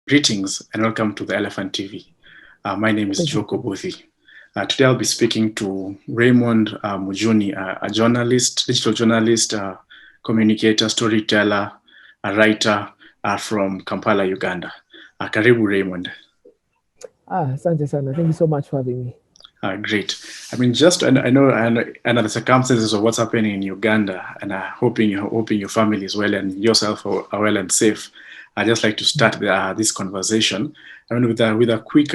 Greetings and welcome to the Elephant TV. My name is Thank you. Joko Buthi. Today I'll be speaking to Raymond Mujuni, a journalist, digital journalist, communicator, storyteller, a writer from Kampala, Uganda. Karibu Raymond. Asante sana. Thank you so much for having me. Great. I mean, I know the circumstances of what's happening in Uganda, and hoping your family is well and yourself are well and safe. I'd just like to start this conversation. I mean, with a quick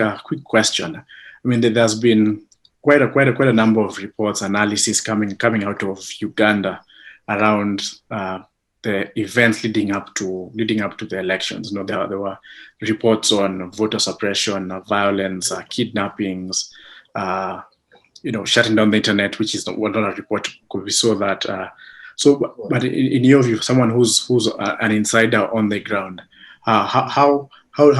question. I mean, there's been quite a number of reports, analysis coming out of Uganda around the events leading up to the elections. You know, there were reports on voter suppression, violence, kidnappings. Shutting down the internet, which is not a report. We saw that. But in your view, someone who's an insider on the ground, how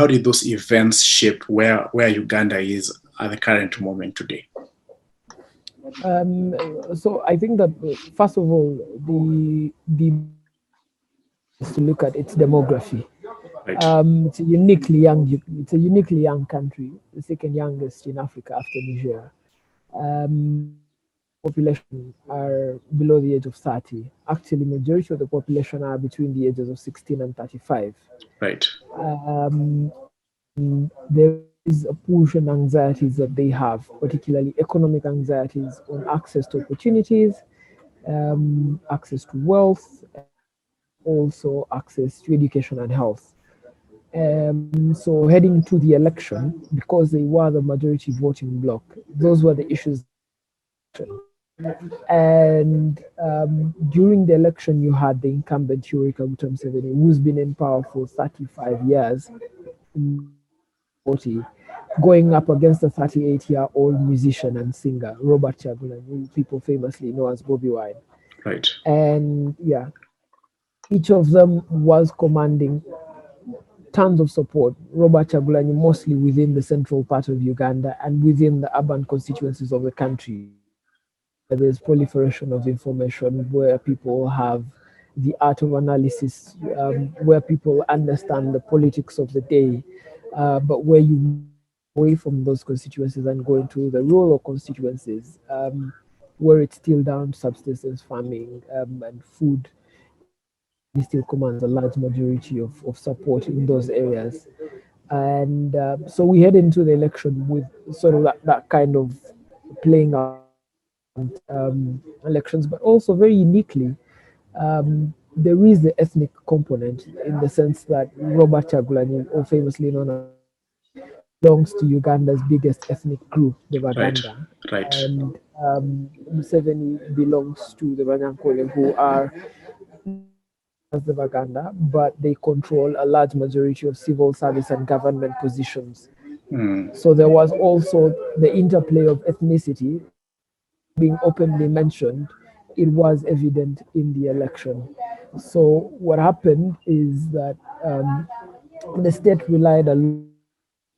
did those events shape where Uganda is at the current moment today? So I think that first of all, the is to look at its demography. Right. It's a uniquely young country, the second youngest in Africa after Nigeria. Population are below the age of 30. Actually, majority of the population are between the ages of 16 and 35. Right. There is a push and anxieties that they have, particularly economic anxieties on access to opportunities, access to wealth, also access to education and health. So heading to the election, because they were the majority voting bloc, those were the issues. And during the election, you had the incumbent Yoweri Museveni, who's been in power for 35 years, 40, going up against a 38-year-old musician and singer, Robert Kyagulanyi, who people famously know as Bobby Wine. Right. And yeah, each of them was commanding tons of support. Robert Kyagulanyi mostly within the central part of Uganda and within the urban constituencies of the country. There's proliferation of information where people have the art of analysis, where people understand the politics of the day, but where you away from those constituencies and go into the rural constituencies, where it's still down to subsistence farming and food. He still commands a large majority of support in those areas. And so we head into the election with sort of that kind of playing out elections, but also very uniquely, there is the ethnic component in the sense that Robert Kyagulanyi, or famously known as, belongs to Uganda's biggest ethnic group, the Baganda. Right. And Museveni belongs to the Banyankole, who are as the Baganda, but they control a large majority of civil service and government positions. So there was also the interplay of ethnicity being openly mentioned. It was evident in the election. So what happened is that the state relied a lot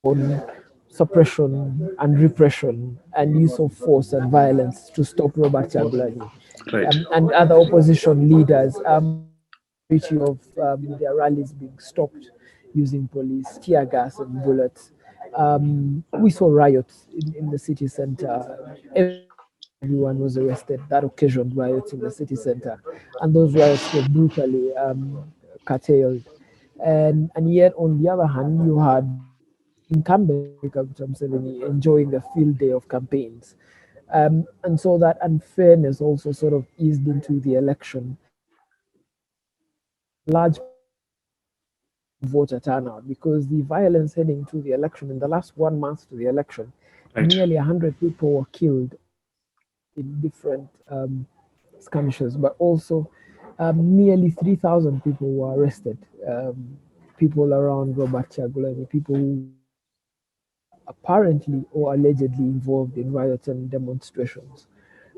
on suppression and repression and use of force and violence to stop Robert Kyagulanyi and other opposition leaders. Of their rallies being stopped using police, tear gas, and bullets. We saw riots in the city center. Everyone was arrested. That occasioned riots in the city center, and those riots were brutally curtailed. And yet, on the other hand, you had incumbent Museveni enjoying a field day of campaigns. And so that unfairness also sort of eased into the election. Large voter turnout, because the violence heading to the election in the last 1 month to the election, nearly 100 people were killed in different skirmishes, but also nearly 3,000 people were arrested. People around Robert Kyagulanyi, people who apparently or allegedly involved in riots and demonstrations.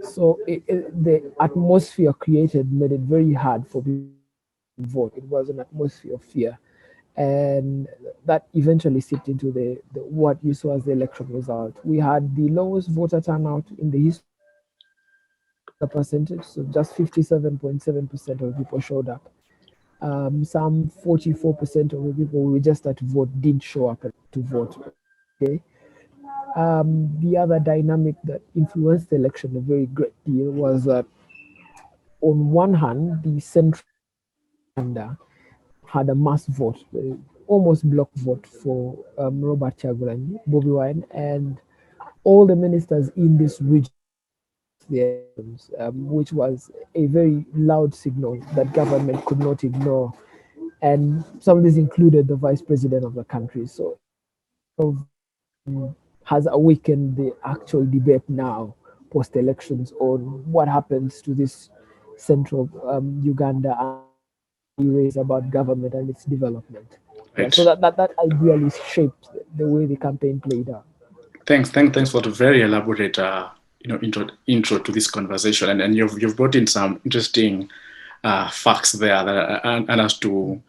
So the atmosphere created made it very hard for people to vote. It was an atmosphere of fear, and that eventually seeped into the what you saw as the election result. We had the lowest voter turnout in the history. The percentage, so just 57.7% of people showed up. Some 44% of the people who registered to vote didn't show up to vote. Okay. The other dynamic that influenced the election a very great deal was that, on one hand, the central Uganda had a mass vote, almost block vote for Robert Chagulanyi, Bobby Wine, and all the ministers in this region, the elections, which was a very loud signal that government could not ignore. And some of these included the vice president of the country. So has awakened the actual debate now, post elections, on what happens to this central Uganda race about government and its development. Yeah, Right. so that ideally shaped the way the campaign played out. Thanks for the very elaborate, intro to this conversation, and you've brought in some interesting facts there that and us to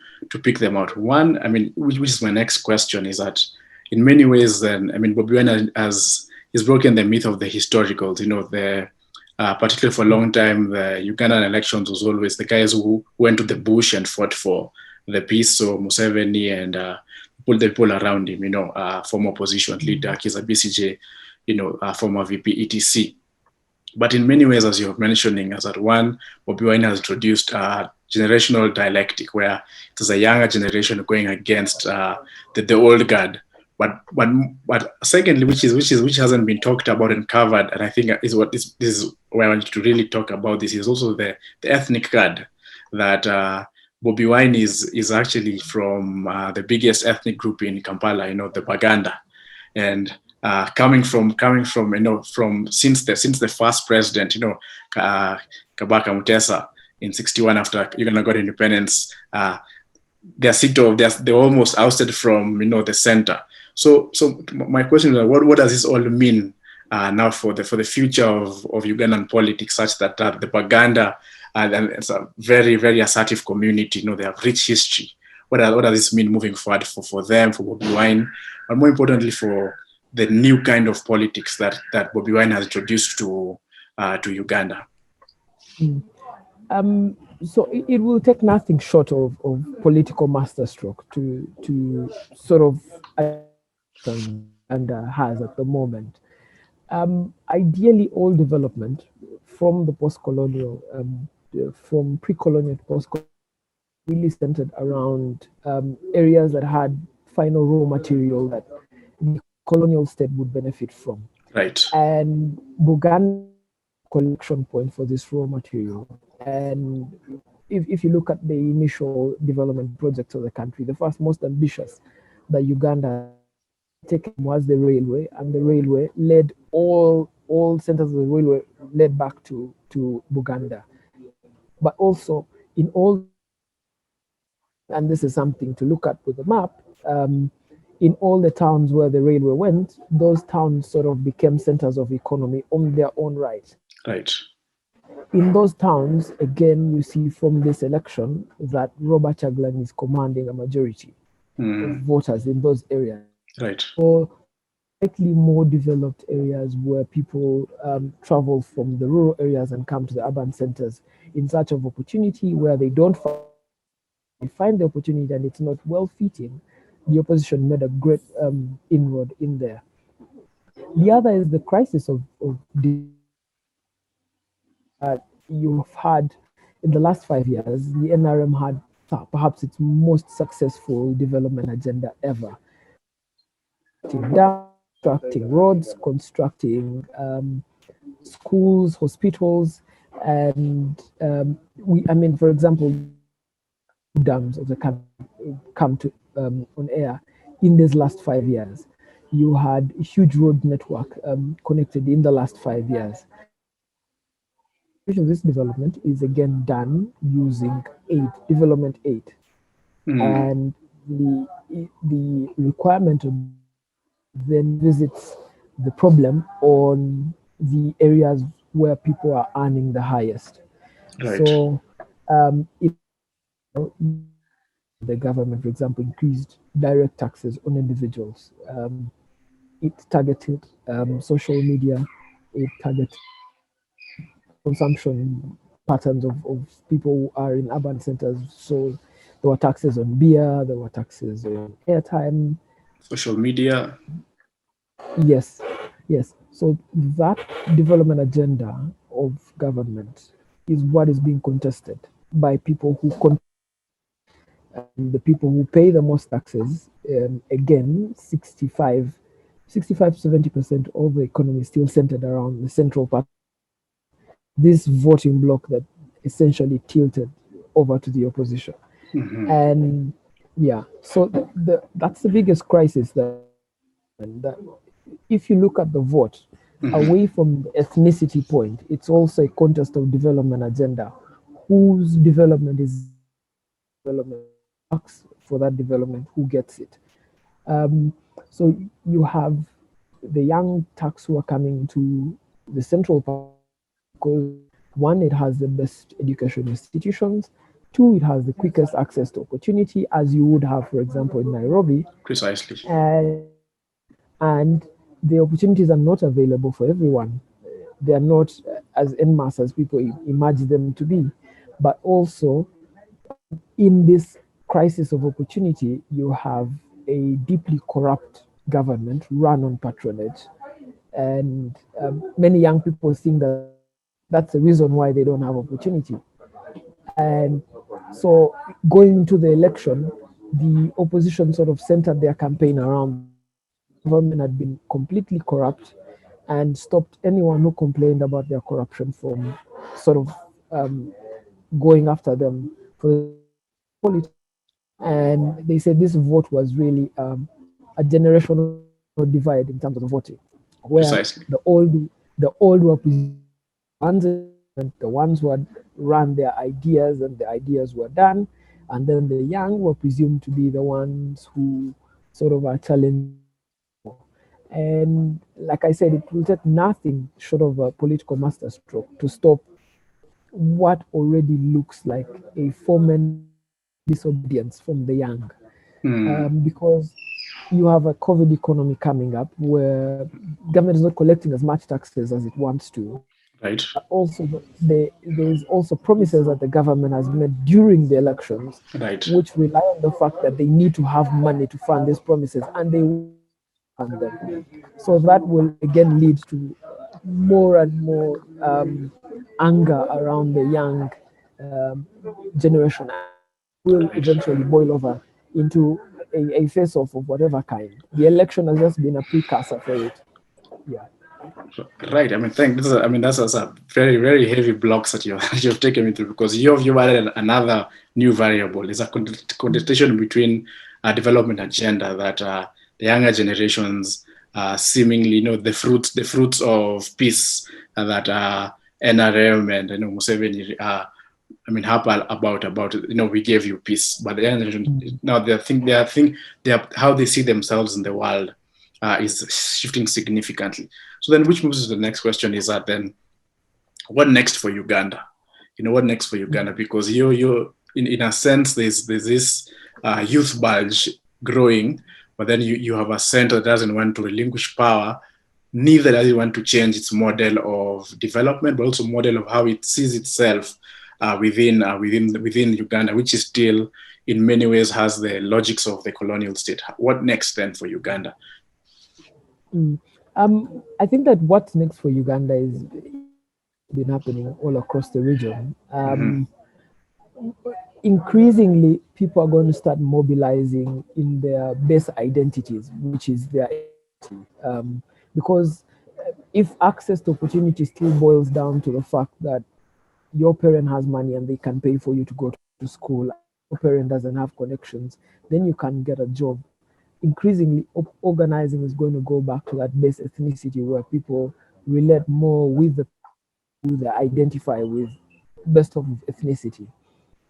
pick them out. One, I mean, which is my next question, is that in many ways, then, I mean, Bobi Wine has broken the myth of the historicals. You know, the particularly for a long time, the Ugandan elections was always the guys who went to the bush and fought for the peace. So Museveni and the people around him, former opposition leader Kizza Besigye, former VP, etc. But in many ways, as you're mentioning, as that one, Bobi Wine has introduced generational dialectic, where there's a younger generation going against the old guard. But secondly, which hasn't been talked about and covered, and I think this is where I want you to really talk about this, is also the ethnic guard, that Bobi Wine is actually from the biggest ethnic group in Kampala, the Baganda, and coming from from since the first president, Kabaka Mutesa in 61, after Uganda got independence, they're almost ousted from the center. So my question is, what does this all mean now for the future of Ugandan politics, such that the Baganda, and it's a very, very assertive community, they have rich history. What does this mean moving forward for them, for Bobi Wine, but more importantly for the new kind of politics that Bobi Wine has introduced to Uganda? So it will take nothing short of political masterstroke to sort of and has at the moment. Ideally, all development from the post-colonial, from pre-colonial to post-colonial, really centered around areas that had final raw material that the colonial state would benefit from. Right. And Buganda collection point for this raw material. And if you look at the initial development projects of the country, the first most ambitious that Uganda taken was the railway, and the railway led all centers of the railway led back to Buganda. But also in all, and this is something to look at with the map, in all the towns where the railway went, those towns sort of became centers of economy on their own right. Right. In those towns, again, you see from this election that Robert Chagulanyi is commanding a majority of voters in those areas. Right. So, slightly more developed areas where people travel from the rural areas and come to the urban centers in search of opportunity, where they don't find the opportunity and it's not well fitting, the opposition made a great inroad in there. The other is the crisis of you've had in the last 5 years. The NRM had perhaps its most successful development agenda ever. Constructing roads, constructing schools, hospitals, and for example, dams of the country come to on air in these last 5 years. You had a huge road network connected in the last 5 years. This development is again done using development aid, and the requirement of then visits the problem on the areas where people are earning the highest. Right. So the government, for example, increased direct taxes on individuals. It targeted social media. It targeted consumption patterns of people who are in urban centers. So There were taxes on beer, there were taxes on airtime. Social media. Yes, yes. So that development agenda of government is what is being contested by people who the people who pay the most taxes. Again, 65 to 70% of the economy is still centered around the central part. This voting bloc that essentially tilted over to the opposition. Mm-hmm. And yeah, so that's the biggest crisis that if you look at the vote, Mm-hmm. away from the ethnicity point, it's also a contest of development agenda. Whose development is development works for that development? Who gets it? Um, so you have the young Turks who are coming to the central part because one, it has the best education institutions. Two, it has the quickest access to opportunity, as you would have, for example, in Nairobi. Precisely. And the opportunities are not available for everyone. They are not as en masse as people imagine them to be. But also, in this crisis of opportunity, you have a deeply corrupt government run on patronage. And many young people think that that's the reason why they don't have opportunity. And so, going into the election, the opposition sort of centered their campaign around government had been completely corrupt and stopped anyone who complained about their corruption from sort of um, going after them for politics. And they said this vote was really a generational divide in terms of the voting, where Precisely. the old were ones the ones who had run their ideas and the ideas were done, and then the young were presumed to be the ones who sort of are challenging. And like I said, it will take nothing short of a political masterstroke to stop what already looks like a foment disobedience from the young. Mm. Because you have a COVID economy coming up where government is not collecting as much taxes as it wants to. Right. Also, there's also promises that the government has made during the elections, Right. which rely on the fact that they need to have money to fund these promises, and they will fund them. So that will again lead to more and more anger around the young um, generation. Will Right. eventually boil over into a face-off of whatever kind. The election has just been a precursor for it. Yeah. Right. I mean, I mean, that's a very, very heavy blocks that you've taken me through because you've added another new variable. There's a contestation between a development agenda that the younger generations seemingly, the fruits of peace that NRM and Museveni. Harp about we gave you peace, but the younger generation now how they see themselves in the world is shifting significantly. So then, which moves to the next question is that then, what next for Uganda? What next for Uganda? Because you in a sense, there's this youth bulge growing, but then you have a center that doesn't want to relinquish power, neither does it want to change its model of development, but also model of how it sees itself within Uganda, which is still in many ways has the logics of the colonial state. What next then for Uganda? I think that what's next for Uganda is been happening all across the region. Mm-hmm. Increasingly, people are going to start mobilizing in their base identities, which is their because if access to opportunity still boils down to the fact that your parent has money and they can pay for you to go to school, your parent doesn't have connections, then you can get a job. Increasingly, organizing is going to go back to that base ethnicity where people relate more with the who they identify with, best of ethnicity.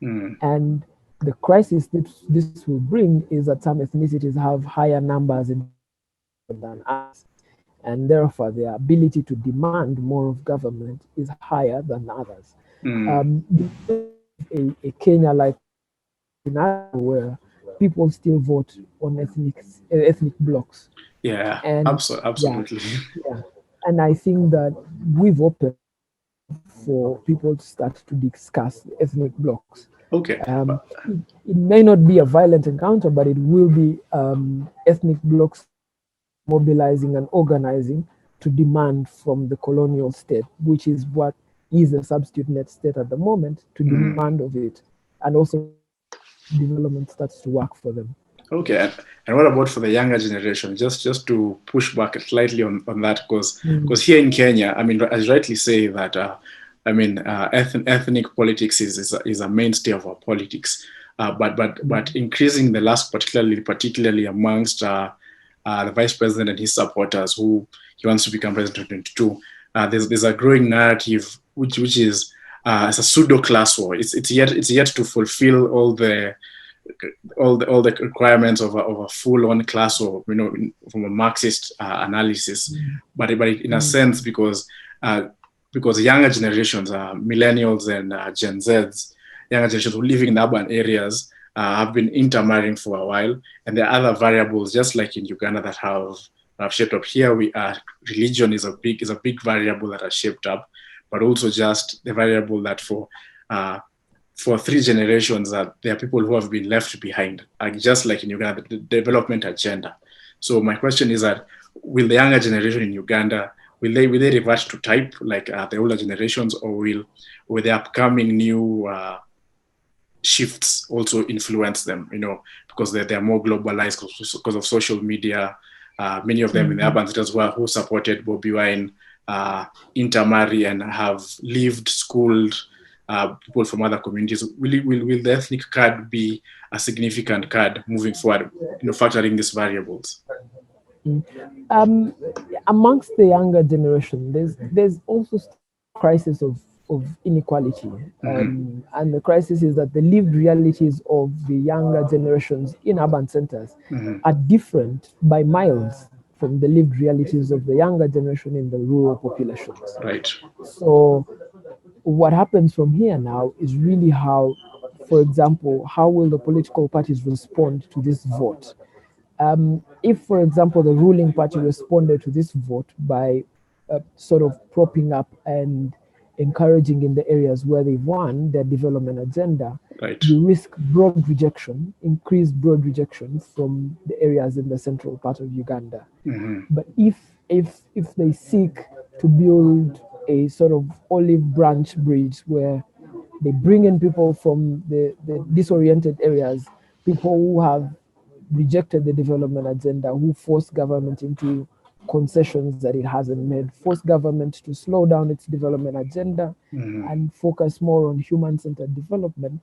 Mm. And the crisis that this will bring is that some ethnicities have higher numbers than others, and therefore their ability to demand more of government is higher than others. Mm. A Kenya like scenario where people still vote on ethnic blocks, Yeah, and yeah, absolutely. yeah, and I think that we've opened for people to start to discuss ethnic blocks. Okay. It may not be a violent encounter, but it will be ethnic blocs mobilizing and organizing to demand from the colonial state, which is what is a substitute net state at the moment, to demand of it, and also development starts to work for them. Okay, and what about for the younger generation? Just to push back slightly on that, because here in Kenya, I mean, as you rightly say that, ethnic politics is a mainstay of our politics, but increasing the last, particularly amongst the vice president and his supporters, who he wants to become president in 2022. There's a growing narrative which is as a pseudo class war. It's yet to fulfill all the requirements of a full-on class war, from a Marxist analysis, but in a sense, because younger generations, millennials and Gen Zs, younger generations who live in urban areas have been intermarrying for a while, and there are other variables, just like in Uganda, that have shaped up. Here we are. Religion is a big variable that has shaped up, but also just the variable that for 3 generations, there are people who have been left behind, just like in Uganda, the development agenda. So my question is that, will the younger generation in Uganda, will they revert to type like the older generations, or will the upcoming new shifts also influence them? Because they are more globalized because of social media. Many of them in the urban cities who supported Bobby Wine intermarry and have lived, schooled people from other communities. Will the ethnic card be a significant card moving forward, factoring these variables? Amongst the younger generation, there's also a crisis of inequality. And the crisis is that the lived realities of the younger generations in urban centers are different by miles from the lived realities of the younger generation in the rural populations. Right. So what happens from here now is really how, for example, how will the political parties respond to this vote? If, for example, the ruling party responded to this vote by sort of propping up and encouraging in the areas where they've won their development agenda, right, you risk increased broad rejection from the areas in the central part of Uganda. But if they seek to build a sort of olive branch bridge where they bring in people from the disoriented areas, people who have rejected the development agenda, who force government into concessions that it hasn't made, force government to slow down its development agenda and focus more on human-centered development.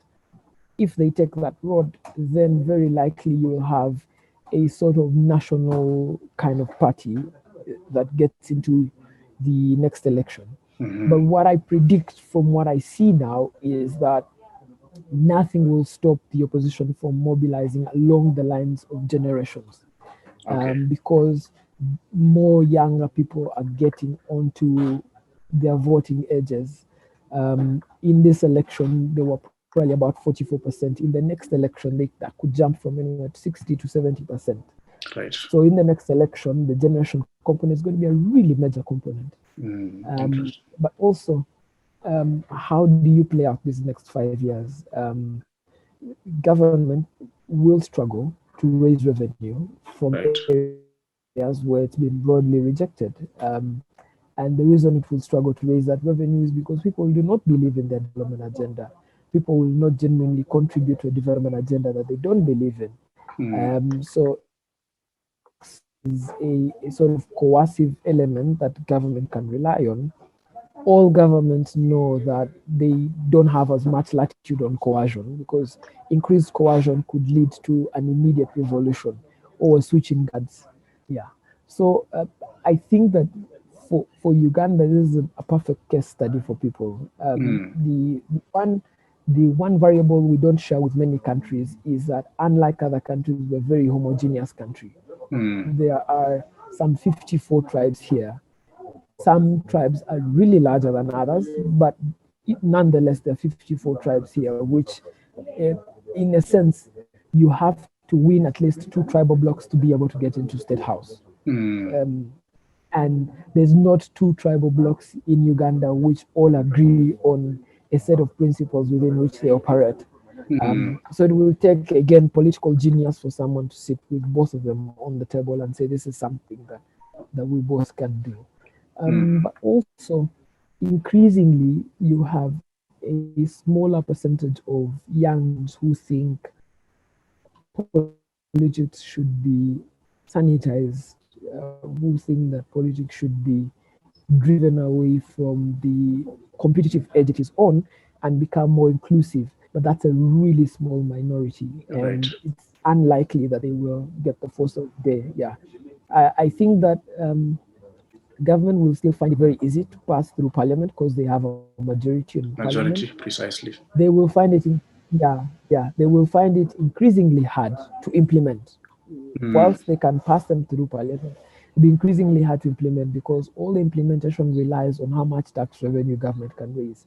If they take that road, then very likely you will have a sort of national kind of party that gets into the next election. But what I predict from what I see now is that nothing will stop the opposition from mobilizing along the lines of generations. Because more younger people are getting onto their voting ages. In this election, they were probably about 44%. In the next election, that could jump from anywhere to 60 to 70%. Right. So in the next election, the generation component is going to be a really major component. But also, how do you play out these next 5 years? Government will struggle to raise revenue from areas where it's been broadly rejected. And the reason it will struggle to raise that revenue is because people do not believe in their development agenda. People will not genuinely contribute to a development agenda that they don't believe in. So is a sort of coercive element that government can rely on. All governments know that they don't have as much latitude on coercion, because increased coercion could lead to an immediate revolution or a switch in guards. Yeah. So I think that for Uganda, this is a perfect case study for people. The one variable we don't share with many countries is that, unlike other countries, we're a very homogeneous country. There are some 54 tribes here. Some tribes are really larger than others, but nonetheless, there are 54 tribes here, which, in a sense, you have to win at least 2 tribal blocks to be able to get into State House. And there's not 2 tribal blocks in Uganda which all agree on a set of principles within which they operate. So it will take, again, political genius for someone to sit with both of them on the table and say, this is something that we both can do. But also, increasingly, you have a smaller percentage of young who think politics should be sanitized, who think that politics should be driven away from the competitive edge it is on and become more inclusive. But that's a really small minority, Right. and it's unlikely that they will get the force of there. Yeah, I think that government will still find it very easy to pass through parliament because they have a majority in parliament. Majority, precisely. They will find it they will find it increasingly hard to implement. Whilst they can pass them through parliament, it'll be increasingly hard to implement because all the implementation relies on how much tax revenue government can raise.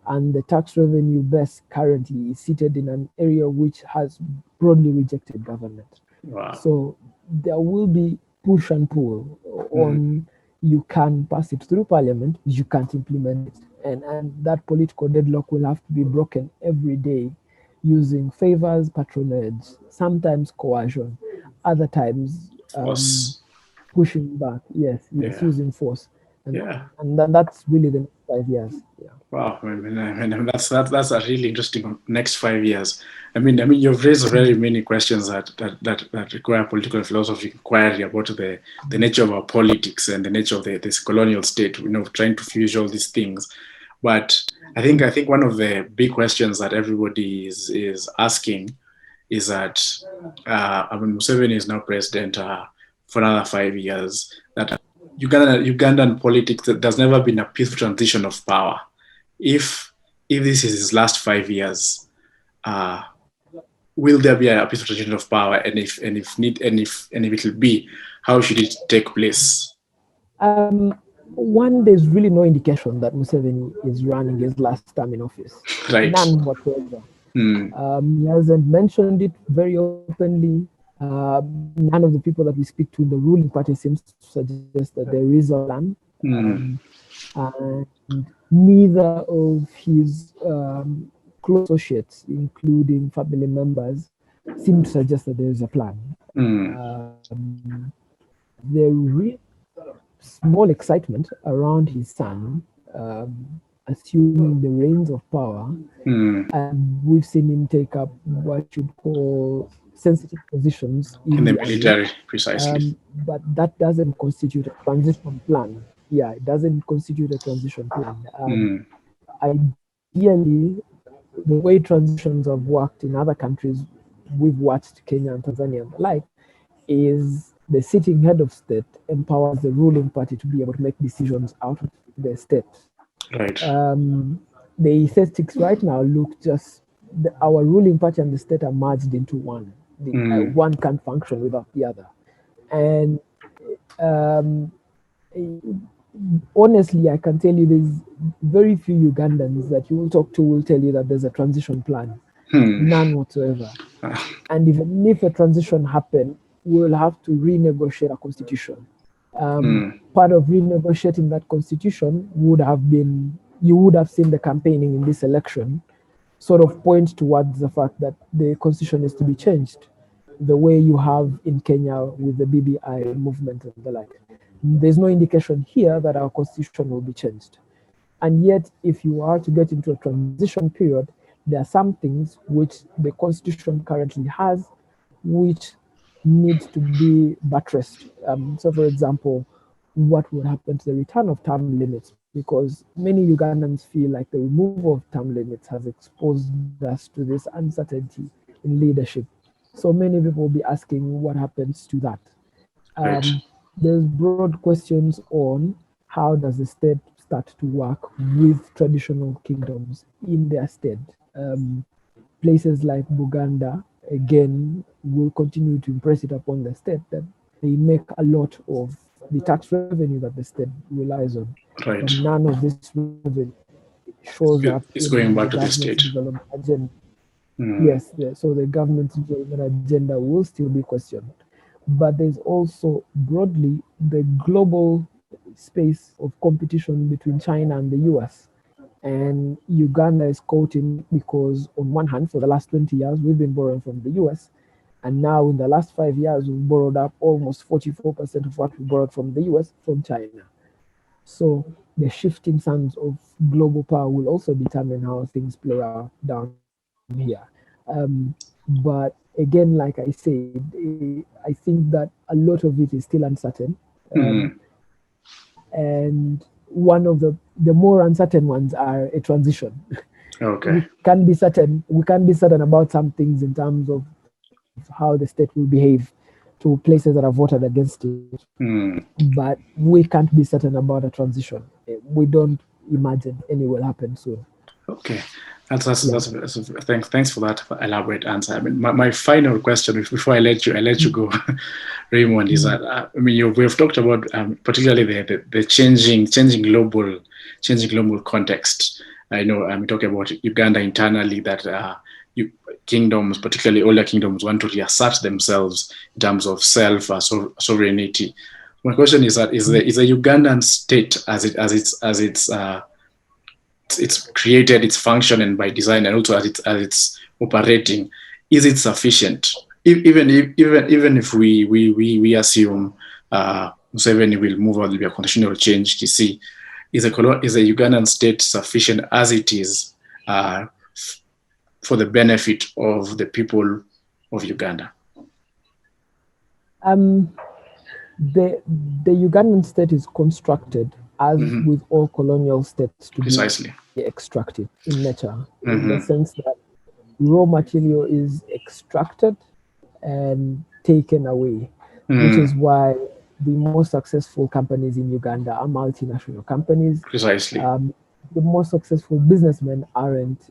And the tax revenue base currently is seated in an area which has broadly rejected government. Wow. So there will be push and pull on, you can pass it through parliament, you can't implement it. And that political deadlock will have to be broken every day using favors, patronage, sometimes coercion, other times Force. pushing back. Yes, Yeah. using force. Yeah. And that's really the next 5 years. Yeah. Wow, that's a really interesting next 5 years. I mean, you've raised very many questions that require political philosophy inquiry about the nature of our politics and the nature of this colonial state. Trying to fuse all these things. But I think one of the big questions that everybody is asking is that Museveni is now president for another 5 years. That Ugandan politics, there's never been a peaceful transition of power. If this is his last 5 years, will there be a peaceful transition of power? And if it will be, how should it take place? One, there's really no indication that Museveni is running his last term in office. Right. None whatsoever. He hasn't mentioned it very openly. None of the people that we speak to in the ruling party seems to suggest that there is a plan. And neither of his close associates, including family members, seem to suggest that there is a plan. There is small excitement around his son assuming the reins of power, and we've seen him take up what you'd call sensitive positions in the military, precisely. But that doesn't constitute a transition plan. Yeah, it doesn't constitute a transition plan. Ideally, the way transitions have worked in other countries, we've watched Kenya and Tanzania and the like, is the sitting head of state empowers the ruling party to be able to make decisions out of the state. Right. The statistics right now look just, our ruling party and the state are merged into one. One can't function without the other. And honestly, I can tell you there's very few Ugandans that you will talk to will tell you that there's a transition plan. None whatsoever. And even if a transition happened, we'll have to renegotiate a constitution. Part of renegotiating that constitution would have been, you would have seen the campaigning in this election sort of point towards the fact that the constitution is to be changed, the way you have in Kenya with the BBI movement and the like. There's no indication here that our constitution will be changed. And yet, if you are to get into a transition period, there are some things which the constitution currently has, which needs to be buttressed. So, for example, what would happen to the return of term limits? Because many Ugandans feel like the removal of term limits has exposed us to this uncertainty in leadership. So many people will be asking what happens to that. Right. There's broad questions on how does the state start to work with traditional kingdoms in their state. Places like Uganda, again, will continue to impress it upon the state that they make a lot of the tax revenue that the state relies on. Right. And none of this revenue shows up. It's going back to the state. Agenda. Yes, so the government's development agenda will still be questioned. But there's also broadly the global space of competition between China and the US. And Uganda is caught in it because, on one hand, for the last 20 years, we've been borrowing from the US. And now, in the last 5 years, we've borrowed up almost 44% of what we borrowed from the US from China. So, the shifting sands of global power will also determine how things play out down here. But again, like I said, I think that a lot of it is still uncertain. Um, Mm. and one of the more uncertain ones are a transition. Okay. We can't be certain about some things in terms of how the state will behave to places that have voted against it, Mm. but we can't be certain about a transition. We don't imagine any will happen soon. Okay. Yeah. Thanks for that elaborate answer. I mean, my final question before I let you go, Raymond, is Mm. that I mean we've talked about particularly the changing global context. I know I'm talking about Uganda internally that you, kingdoms, particularly older kingdoms, want to reassert themselves in terms of sovereignty. My question is that is the Ugandan state as it's created, its function and by design, and also as it's operating, is it sufficient? Even if we assume Museveni will move on, there'll be a constitutional change. Is the Ugandan state sufficient as it is uh, for the benefit of the people of Uganda? Um, the the Ugandan state is constructed, as Mm-hmm. with all colonial states, to be Precisely. extractive in nature, in the Mm-hmm. sense that raw material is extracted and taken away, which is Mm. why the most successful companies in Uganda are multinational companies. Precisely. Um, the most successful businessmen aren't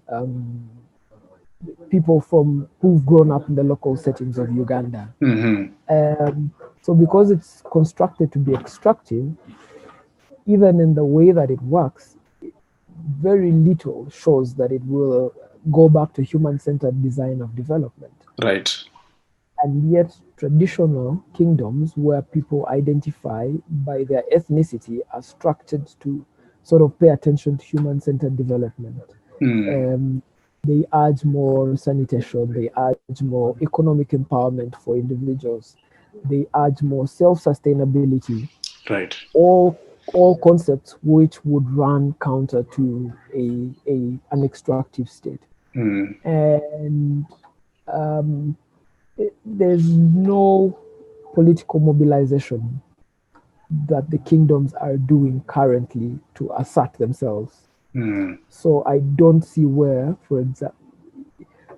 people from who've grown up in the local settings of Uganda. Mm-hmm. Um, so, because it's constructed to be extractive, even in the way that it works, very little shows that it will go back to human-centered design of development. Right. And yet, traditional kingdoms where people identify by their ethnicity are structured to sort of pay attention to human-centered development. Mm. Um, they urge more sanitation, they urge more economic empowerment for individuals, they urge more self-sustainability, Right. all concepts which would run counter to an extractive state. Mm. And um, there's no political mobilization that the kingdoms are doing currently to assert themselves. Mm. So I don't see where, for example,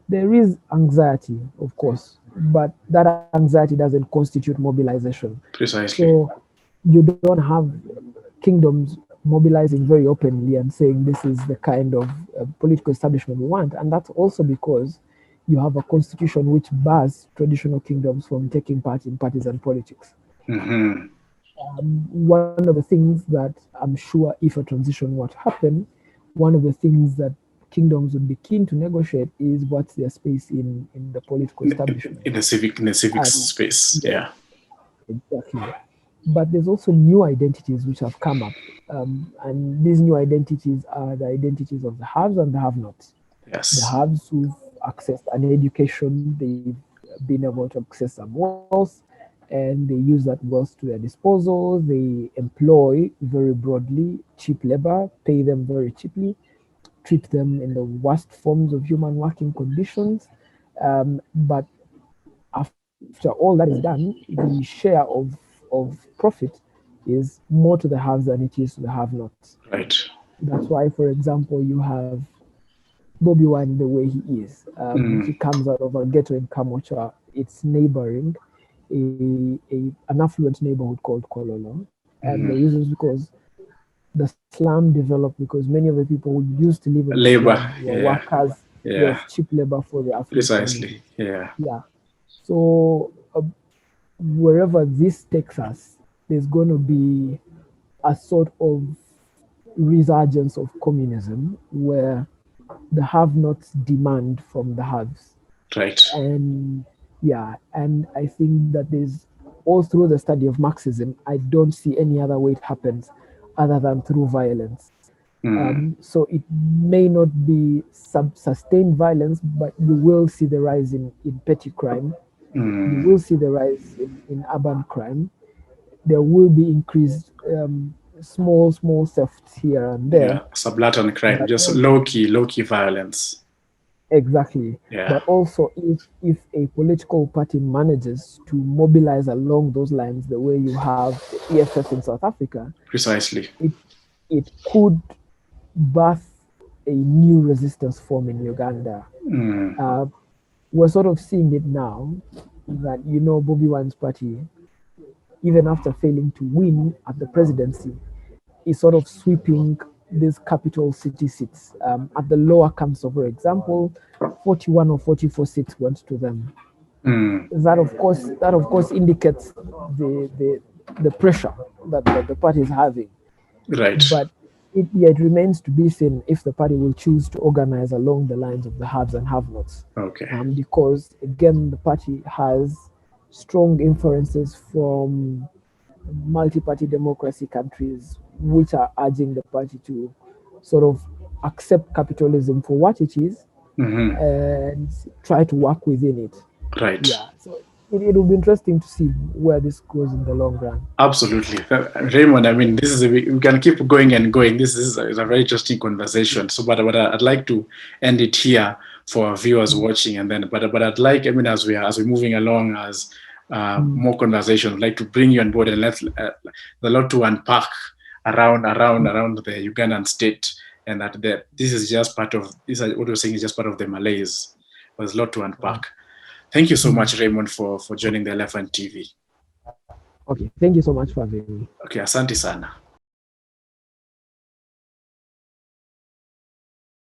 there is anxiety, of course, but that anxiety doesn't constitute mobilization. Precisely. So you don't have kingdoms mobilizing very openly and saying this is the kind of political establishment we want. And that's also because you have a constitution which bars traditional kingdoms from taking part in partisan politics. Mm-hmm. One of the things that I'm sure, if a transition were to happen, one of the things that kingdoms would be keen to negotiate is what's their space in the political establishment. In the civic And space. yeah, Yeah. exactly. But there's also new identities which have come up. And these new identities are the identities of the haves and the have nots. The Yes. haves who've accessed an education, they've been able to access some wealth, and they use that wealth to their disposal. They employ very broadly cheap labor, pay them very cheaply, treat them in the worst forms of human working conditions. But after all that is done, the share of profit is more to the haves than it is to the have nots. Right. That's why, for example, you have Bobby Wine the way he is. He Mm. comes out of a ghetto in Kamocha. It's neighboring an affluent neighborhood called Kololo. And the Mm. reason is because the slum developed because many of the people who used to live in the Labor. slum were Yeah. workers, Yeah. yes, cheap labor for the affluent Precisely. communities. Yeah. Yeah. So wherever this takes us, there's going to be a sort of resurgence of communism where the have nots demand from the haves. Right. And yeah, and I think that there's all through the study of Marxism, I don't see any other way it happens other than through violence. So it may not be sustained violence, but you will see the rise in petty crime. You will see the rise in urban crime. There will be increased small thefts here and there. Yeah, subaltern crime, But just also, low key violence. exactly. Yeah. But also, if a political party manages to mobilize along those lines, the way you have the EFF in South Africa, Precisely. it could birth a new resistance form in Uganda. We're sort of seeing it now that, Bobby Wine's party, even after failing to win at the presidency, is sort of sweeping these capital city seats. At the lower council, for example, 41 or 44 seats went to them. That of course indicates the pressure that the party is having. Right. But it remains to be seen if the party will choose to organize along the lines of the haves and have-nots. Okay. Because again, the party has strong inferences from multi-party democracy countries, which are urging the party to sort of accept capitalism for what it is and try to work within it. Right. Yeah. So it will be interesting to see where this goes in the long run. Absolutely. Raymond, I mean, we can keep going and going. This is a very interesting conversation. So, but I'd like to end it here for our viewers watching, and then, but I'd like, I mean, as we're moving along, as more conversations, I'd like to bring you on board, and let's a lot to unpack around the Ugandan state, and that this is just part of this. What we're saying is just part of the malaise. There's a lot to unpack. Thank you so much, Raymond, for joining the Elephant TV. Okay, thank you so much for having me. Okay, asante sana.